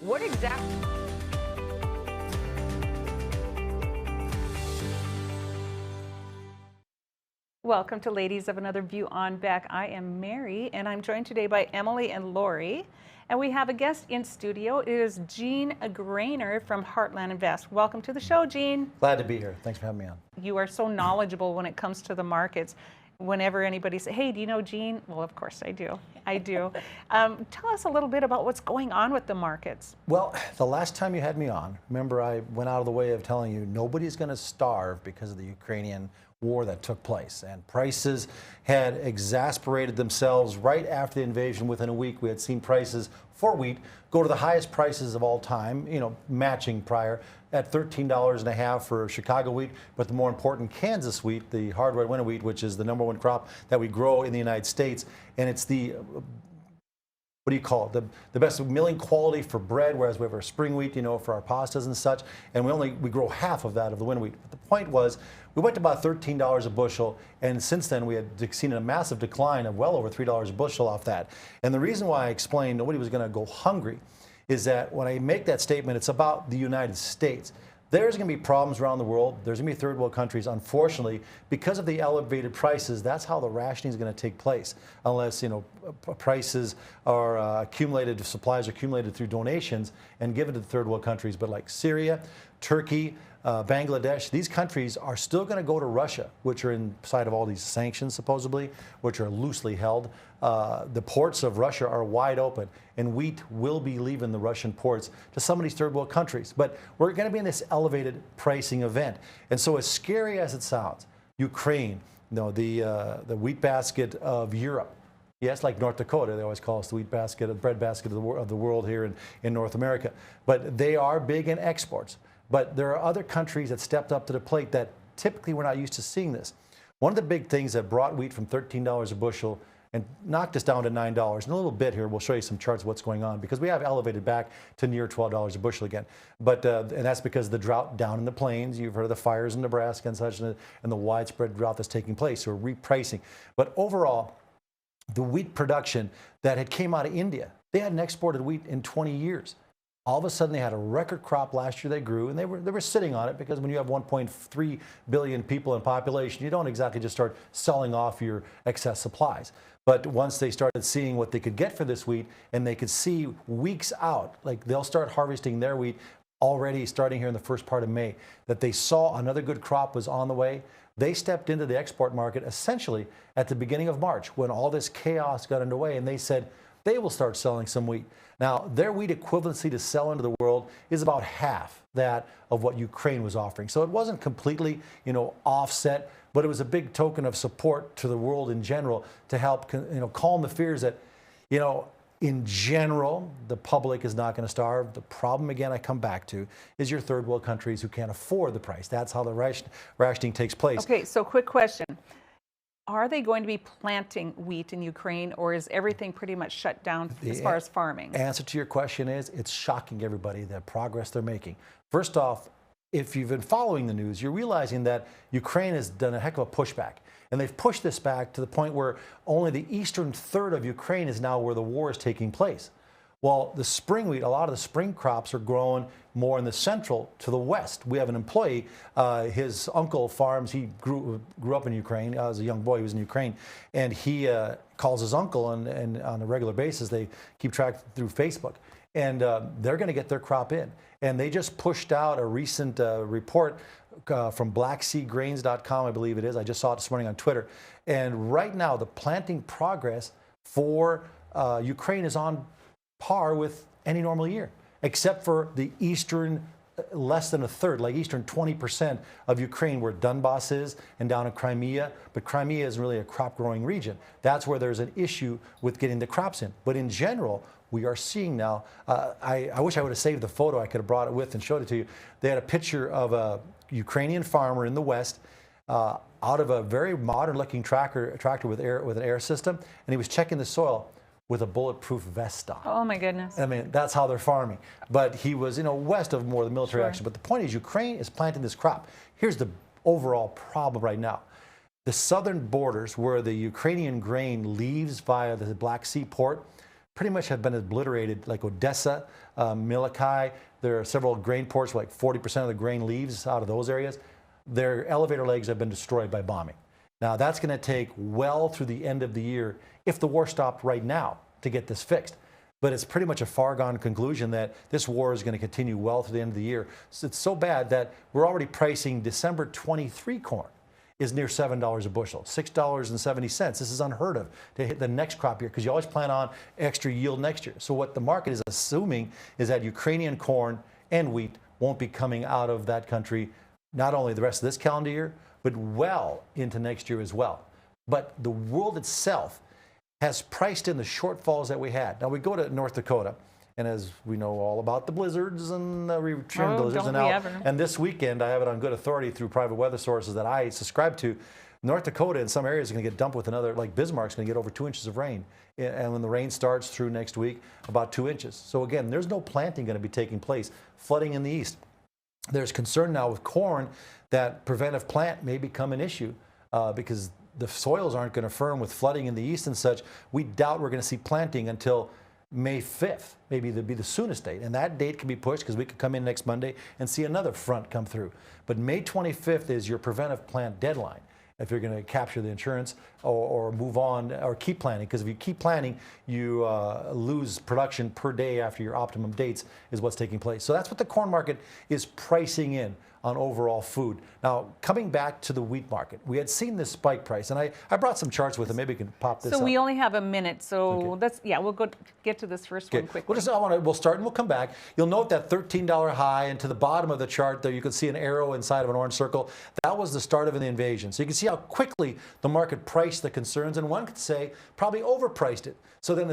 What exactly? Welcome to Ladies of Another View on Beck. I am Mary, and I'm joined today by Emily and Lori. And we have a guest in studio. It is Jean Grainer from Heartland Invest. Welcome to the show, Jean. Glad to be here. Thanks for having me on. You are so knowledgeable when it comes to the markets. Whenever anybody says, hey, do you know Jean? Well, of course I do. I do. Tell us a little bit about what's going on with the markets. Well, the last time you had me on, remember I went out of the way of telling you nobody's going to starve because of the Ukrainian war that took place. And prices had exasperated themselves right after the invasion. Within a week, we had seen prices for wheat go to the highest prices of all time, matching prior at $13.50 for Chicago wheat. But the more important Kansas wheat, the hard red winter wheat, which is the #1 crop that we grow in the United States, and it's the what do you call it? The best milling quality for bread, whereas we have our spring wheat, for our pastas and such, and we grow half of that of the winter wheat. But the point was, we went to about $13 a bushel, and since then we had seen a massive decline of well over $3 a bushel off that. And the reason why I explained nobody was going to go hungry is that when I make that statement, it's about the United States. There's going to be problems around the world. There's going to be third world countries, unfortunately, because of the elevated prices. That's how the rationing is going to take place, unless prices are accumulated, supplies are accumulated through donations and given to the third world countries. But like Syria, Turkey, Bangladesh, these countries are still going to go to Russia, which are inside of all these sanctions, supposedly, which are loosely held. The ports of Russia are wide open, and wheat will be leaving the Russian ports to some of these third world countries. But we're going to be in this elevated pricing event. And so as scary as it sounds, Ukraine, the wheat basket of Europe, yes, like North Dakota, they always call us the wheat basket, the bread basket of the world here in North America. But they are big in exports. But there are other countries that stepped up to the plate that typically we're not used to seeing this. One of the big things that brought wheat from $13 a bushel and knocked us down to $9. In a little bit here, we'll show you some charts of what's going on, because we have elevated back to near $12 a bushel again. But and that's because of the drought down in the plains. You've heard of the fires in Nebraska and such, and the widespread drought that's taking place. So we're repricing. But overall, the wheat production that had came out of India, they hadn't exported wheat in 20 years. All of a sudden, they had a record crop last year. They grew, and they were sitting on it, because when you have 1.3 billion people in population, you don't exactly just start selling off your excess supplies. But once they started seeing what they could get for this wheat, and they could see weeks out, like they'll start harvesting their wheat already starting here in the first part of May, that they saw another good crop was on the way. They stepped into the export market essentially at the beginning of March, when all this chaos got underway, and they said they will start selling some wheat. Now, their wheat equivalency to sell into the world is about half that of what Ukraine was offering. So it wasn't completely, offset, but it was a big token of support to the world in general to help, calm the fears that, in general, the public is not going to starve. The problem, again, I come back to, is your third world countries who can't afford the price. That's how the rationing takes place. Okay, so quick question. Are they going to be planting wheat in Ukraine, or is everything pretty much shut down as far as farming? Answer to your question is, it's shocking everybody, the progress they're making. First off, if you've been following the news, you're realizing that Ukraine has done a heck of a pushback. And they've pushed this back to the point where only the eastern third of Ukraine is now where the war is taking place. Well, the spring wheat, a lot of the spring crops are grown more in the central to the west. We have an employee, his uncle farms, he grew up in Ukraine. As a young boy, he was in Ukraine. And he calls his uncle, and on a regular basis, they keep track through Facebook. And they're going to get their crop in. And they just pushed out a recent report from blackseagrains.com, I believe it is. I just saw it this morning on Twitter. And right now, the planting progress for Ukraine is on par with any normal year, except for the eastern, less than a third, like eastern 20% of Ukraine, where Donbass is, and down in Crimea. But Crimea isn't really a crop growing region. That's where there's an issue with getting the crops in. But in general, we are seeing now, I wish I would have saved the photo. I could have brought it with and showed it to you. They had a picture of a Ukrainian farmer in the west out of a very modern looking tractor with an air system, and he was checking the soil with a bulletproof vest on. Oh my goodness. I mean, that's how they're farming. But he was, west of more of the military action. But the point is, Ukraine is planting this crop. Here's the overall problem right now. The southern borders, where the Ukrainian grain leaves via the Black Sea port, pretty much have been obliterated, like Odessa, Milikai. There are several grain ports where like 40% of the grain leaves out of those areas. Their elevator legs have been destroyed by bombing. Now that's going to take well through the end of the year if the war stopped right now to get this fixed. But it's pretty much a far-gone conclusion that this war is going to continue well through the end of the year. So it's so bad that we're already pricing December 23 corn is near $7 a bushel, $6.70. This is unheard of to hit the next crop year because you always plan on extra yield next year. So what the market is assuming is that Ukrainian corn and wheat won't be coming out of that country not only the rest of this calendar year, but well into next year as well. But the world itself has priced in the shortfalls that we had. Now we go to North Dakota, and as we know all about the blizzards and extreme blizzards, and this weekend I have it on good authority through private weather sources that I subscribe to. North Dakota in some areas is going to get dumped with another, like Bismarck's going to get over 2 inches of rain, and when the rain starts through next week, about 2 inches. So again, there's no planting going to be taking place. Flooding in the east. There's concern now with corn that preventive plant may become an issue because the soils aren't going to firm with flooding in the east and such. We doubt we're going to see planting until May 5th. Maybe that'd be the soonest date. And that date can be pushed because we could come in next Monday and see another front come through. But May 25th is your preventive plant deadline if you're going to capture the insurance or move on or keep planting. Because if you keep planting, you lose production per day after your optimum dates is what's taking place. So that's what the corn market is pricing in on overall food. Now, coming back to the wheat market, we had seen this spike price, and I brought some charts with it. Maybe we can pop this up. So we only have a minute, so we'll get to this first one quickly. We'll start and we'll come back. You'll note that $13 high, and to the bottom of the chart there, you can see an arrow inside of an orange circle. That was the start of the invasion. So you can see how quickly the market priced the concerns, and one could say probably overpriced it. So then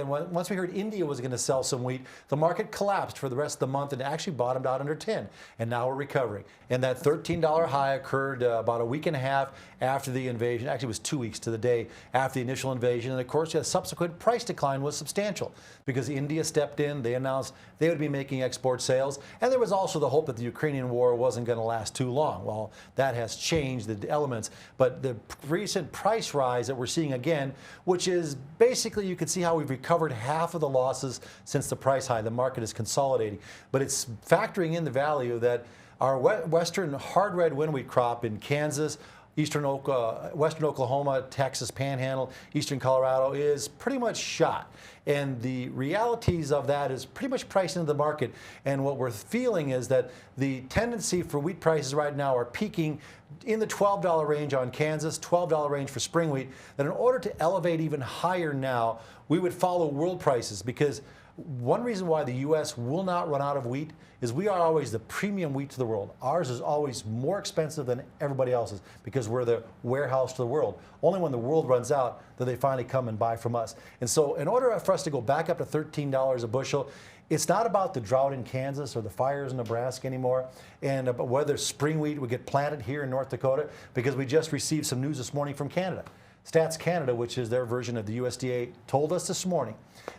once we heard India was going to sell some wheat, the market collapsed for the rest of the month and actually bottomed out under 10. And now we're recovering. And that $13 high occurred about a week and a half after the invasion. Actually, it was 2 weeks to the day after the initial invasion. And of course, the subsequent price decline was substantial because India stepped in. They announced they would be making export sales. And there was also the hope that the Ukrainian war wasn't going to last too long. Well, that has changed the elements. But the recent price rise that we're seeing again, which is basically you can see how we've recovered half of the losses since the price high. The market is consolidating. But it's factoring in the value that our western hard red winter wheat crop in Kansas, western Oklahoma, Texas Panhandle, eastern Colorado is pretty much shot. And the realities of that is pretty much priced into the market. And what we're feeling is that the tendency for wheat prices right now are peaking in the $12 range on Kansas, $12 range for spring wheat, that in order to elevate even higher now, we would follow world prices because one reason why the U.S. will not run out of wheat is we are always the premium wheat to the world. Ours is always more expensive than everybody else's because we're the warehouse to the world. Only when the world runs out do they finally come and buy from us. And so in order for us to go back up to $13 a bushel, it's not about the drought in Kansas or the fires in Nebraska anymore, and about whether spring wheat would get planted here in North Dakota, because we just received some news this morning from Canada. Stats Canada, which is their version of the USDA, told us this morning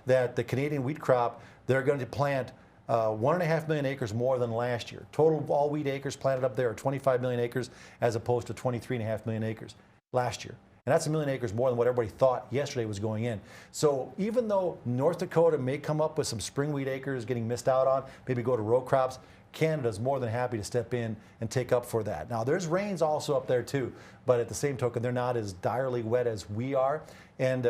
that the Canadian wheat crop, they're going to plant 1.5 million acres more than last year. Total all wheat acres planted up there are 25 million acres as opposed to 23.5 million acres last year. And that's 1 million acres more than what everybody thought yesterday was going in. So even though North Dakota may come up with some spring wheat acres getting missed out on, maybe go to row crops, Canada's more than happy to step in and take up for that. Now, there's rains also up there too, but at the same token, they're not as direly wet as we are. And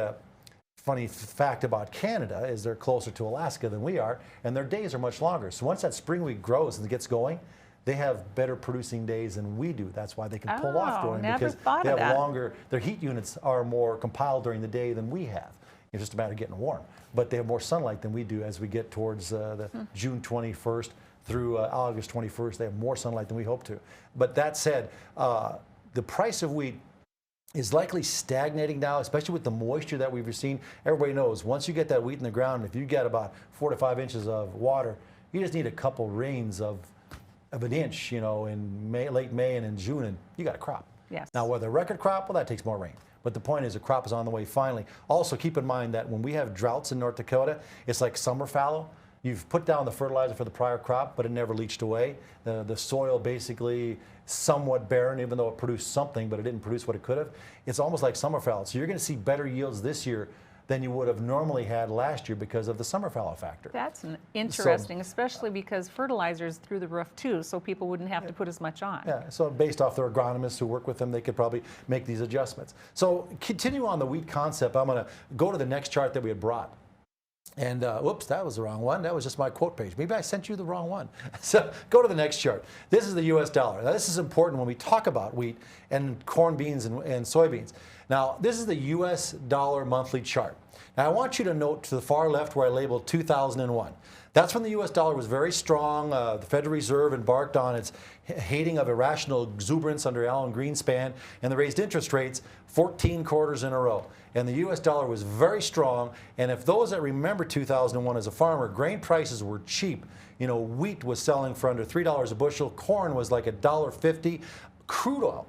funny fact about Canada is they're closer to Alaska than we are, and their days are much longer. So once that spring wheat grows and gets going, they have better producing days than we do. That's why they can pull off growing because they have longer, their heat units are more compiled during the day than we have. It's just a matter of getting warm. But they have more sunlight than we do as we get towards the June 21st through August 21st. They have more sunlight than we hope to. But that said, the price of wheat is likely stagnating now, especially with the moisture that we've seen. Everybody knows once you get that wheat in the ground, if you get about 4 to 5 inches of water, you just need a couple rains of an inch, you know, in late May and in June, and you got a crop. Yes. Now, whether a record crop, well, that takes more rain. But the point is the crop is on the way finally. Also, keep in mind that when we have droughts in North Dakota, it's like summer fallow. You've put down the fertilizer for the prior crop, but it never leached away. The soil basically somewhat barren, even though it produced something, but it didn't produce what it could have. It's almost like summer fallow. So you're going to see better yields this year than you would have normally had last year because of the summer fallow factor. That's interesting, especially because fertilizer's through the roof too, so people wouldn't have to put as much on. Yeah, so based off their agronomists who work with them, they could probably make these adjustments. So continue on the wheat concept. I'm going to go to the next chart that we had brought. And whoops, that was the wrong one. That was just my quote page. Maybe I sent you the wrong one. So go to the next chart. This is the US dollar. Now, this is important when we talk about wheat and corn, beans, and soybeans. Now, this is the US dollar monthly chart. Now, I want you to note to the far left where I labeled 2001. That's when the US dollar was very strong. The Federal Reserve embarked on its hating of irrational exuberance under Alan Greenspan, and they raised interest rates 14 quarters in a row. And the US dollar was very strong. And if those that remember 2001 as a farmer, grain prices were cheap. You know, wheat was selling for under $3 a bushel. Corn was like $1.50. Crude oil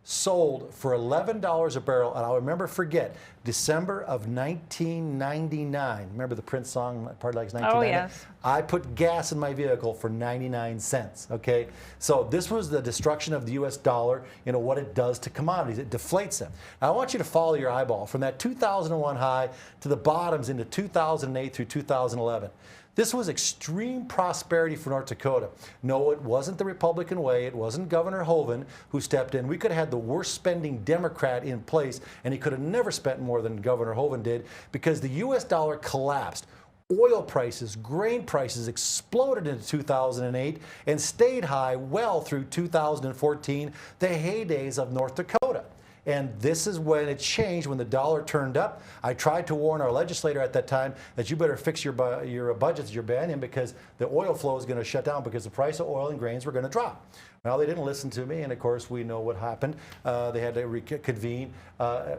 sold for $11 a barrel, and I'll forget, December of 1999. Remember the Prince song, Party Likes 1999? Oh, yes. I put gas in my vehicle for 99 cents, okay? So this was the destruction of the US dollar, you know, what it does to commodities. It deflates them. Now, I want you to follow your eyeball from that 2001 high to the bottoms into 2008 through 2011. This was extreme prosperity for North Dakota. No, it wasn't the Republican way. It wasn't Governor Hoeven who stepped in. We could have had the worst spending Democrat in place, and he could have never spent more than Governor Hoeven did because the U.S. dollar collapsed. Oil prices, grain prices exploded into 2008 and stayed high well through 2014, the heydays of North Dakota. And this is when it changed, when the dollar turned up. I tried to warn our legislator at that time that you better fix your budgets, your ban-in, because the oil flow is going to shut down because the price of oil and grains were going to drop. Well, they didn't listen to me, and of course we know what happened. They had to convene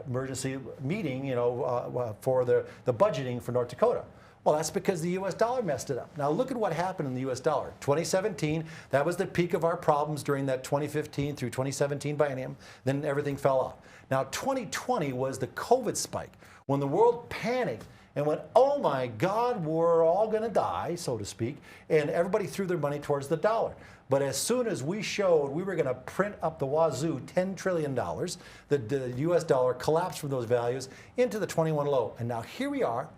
emergency meeting, you know, for the budgeting for North Dakota. Well, that's because the U.S. dollar messed it up. Now, look at what happened in the U.S. dollar. 2017, that was the peak of our problems during that 2015 through 2017 biennium. Then everything fell off. Now, 2020 was the COVID spike when the world panicked and went, oh my God, we're all going to die, so to speak, and everybody threw their money towards the dollar. But as soon as we showed we were going to print up the wazoo $10 trillion, the U.S. dollar collapsed from those values into the 21 low. And now here we are,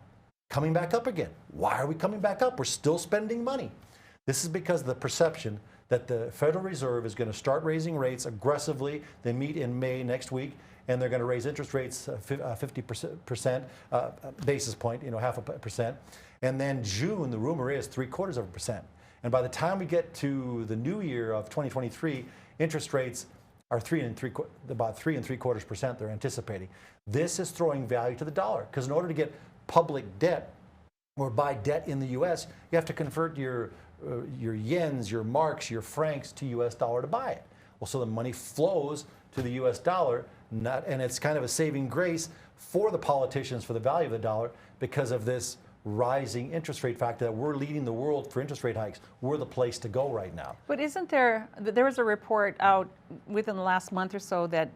coming back up again. Why are we coming back up? We're still spending money. This is because of the perception that the Federal Reserve is going to start raising rates aggressively. They meet in May next week, and they're going to raise interest rates 50% basis point, you know, 0.5%. And then June, the rumor is 0.75%. And by the time we get to the new year of 2023, interest rates are about 3.75%. They're anticipating. This is throwing value to the dollar because in order to get public debt or buy debt in the U.S., you have to convert your yens, your marks, your francs to U.S. dollar to buy it. Well, so the money flows to the U.S. dollar, and it's kind of a saving grace for the politicians for the value of the dollar because of this rising interest rate factor that we're leading the world for interest rate hikes. We're the place to go right now. But isn't there was a report out within the last month or so that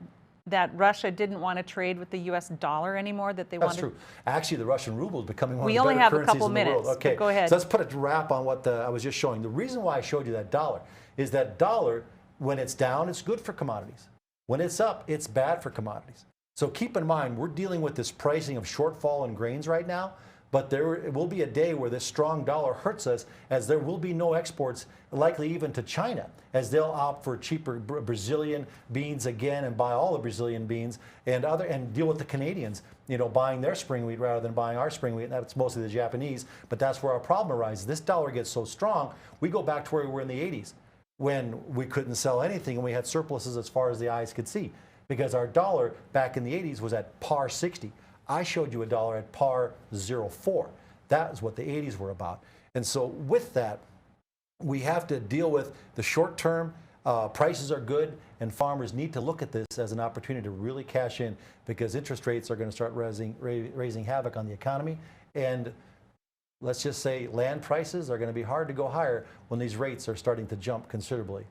Russia didn't want to trade with the U.S. dollar anymore, that they wanted... That's true. Actually, the Russian ruble is becoming one of the better better currencies in the world. We only have a couple minutes. Okay, go ahead. So let's put a wrap on what I was just showing. The reason why I showed you that dollar is that dollar, when it's down, it's good for commodities. When it's up, it's bad for commodities. So keep in mind, we're dealing with this pricing of shortfall in grains right now, but there will be a day where this strong dollar hurts us, as there will be no exports, likely even to China, as they'll opt for cheaper Brazilian beans again and buy all the Brazilian beans and deal with the Canadians, you know, buying their spring wheat rather than buying our spring wheat. And that's mostly the Japanese, but that's where our problem arises. This dollar gets so strong, we go back to where we were in the 80s when we couldn't sell anything and we had surpluses as far as the eyes could see, because our dollar back in the 80s was at par 60. I showed you a dollar at par 0.4. That is what the 80s were about. And so with that, we have to deal with the short term. Prices are good, and farmers need to look at this as an opportunity to really cash in, because interest rates are going to start raising havoc on the economy. And let's just say land prices are going to be hard to go higher when these rates are starting to jump considerably.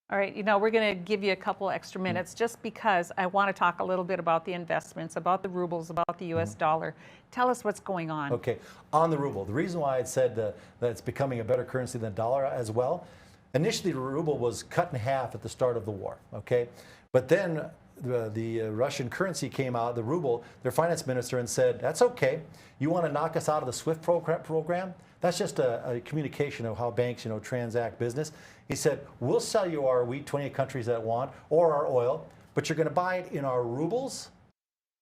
All right, you know, we're going to give you a couple extra minutes just because I want to talk a little bit about the investments, about the rubles, about the U.S. dollar. Tell us what's going on. Okay, on the ruble, the reason why I said that it's becoming a better currency than the dollar as well, initially the ruble was cut in half at the start of the war, okay? But then the Russian currency came out, the ruble, their finance minister, and said, that's okay. You want to knock us out of the SWIFT program? That's just a communication of how banks, transact business. He said, we'll sell you our wheat, 28 countries that want, or our oil, but you're going to buy it in our rubles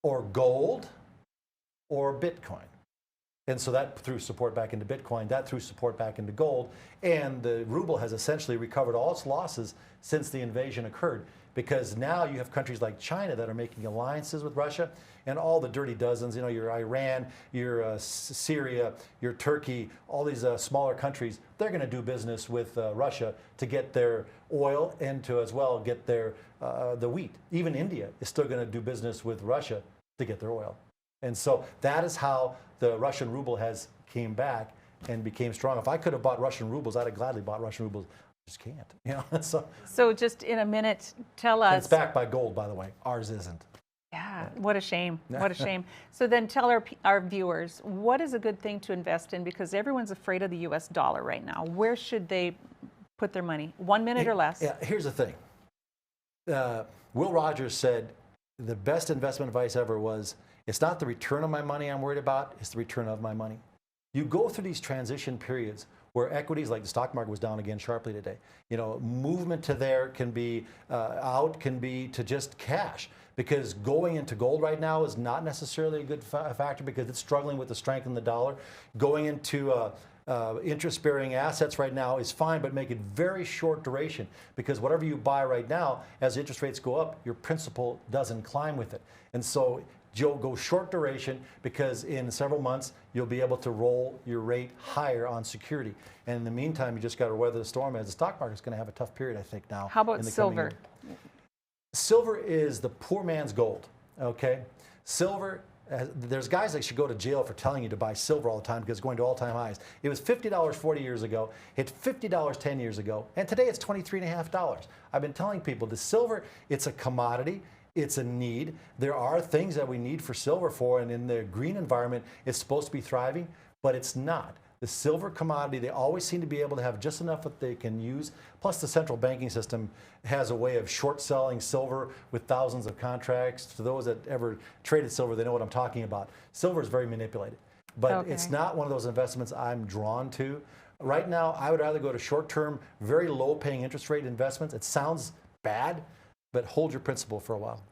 or gold or Bitcoin. And so that threw support back into Bitcoin, that threw support back into gold, and the ruble has essentially recovered all its losses since the invasion occurred, because now you have countries like China that are making alliances with Russia, and all the dirty dozens, your Iran, your Syria, your Turkey, all these smaller countries, they're going to do business with Russia to get their oil and to as well get their the wheat. Even India is still going to do business with Russia to get their oil. And so that is how the Russian ruble has came back and became strong. If I could have bought Russian rubles, I'd have gladly bought Russian rubles. I just can't. So just in a minute, tell us. It's backed by gold, by the way. Ours isn't. Yeah, what a shame. What a shame. So then tell our viewers, what is a good thing to invest in? Because everyone's afraid of the US dollar right now. Where should they put their money? 1 minute or less? Yeah, here's the thing. Will Rogers said the best investment advice ever was, it's not the return on my money I'm worried about, it's the return of my money. You go through these transition periods where equities, like the stock market was down again sharply today. Movement to there can be out, can be to just cash, because going into gold right now is not necessarily a good factor because it's struggling with the strength in the dollar. Going into interest-bearing assets right now is fine, but make it very short duration, because whatever you buy right now, as interest rates go up, your principal doesn't climb with it. And so Joe, go short duration, because in several months you'll be able to roll your rate higher on security. And in the meantime, you just got to weather the storm, as the stock market's going to have a tough period, I think, now. How about silver? Silver is the poor man's gold, okay? Silver, there's guys that should go to jail for telling you to buy silver all the time because it's going to all-time highs. It was $50 40 years ago, hit $50 10 years ago, and today it's $23.50. I've been telling people the silver, it's a commodity. It's a need. There are things that we need for silver for, and in the green environment, it's supposed to be thriving, but it's not. The silver commodity, they always seem to be able to have just enough that they can use. Plus, the central banking system has a way of short selling silver with thousands of contracts. To those that ever traded silver, they know what I'm talking about. Silver is very manipulated, but it's not one of those investments I'm drawn to. Right now, I would rather go to short-term, very low-paying interest rate investments. It sounds bad, but hold your principal for a while.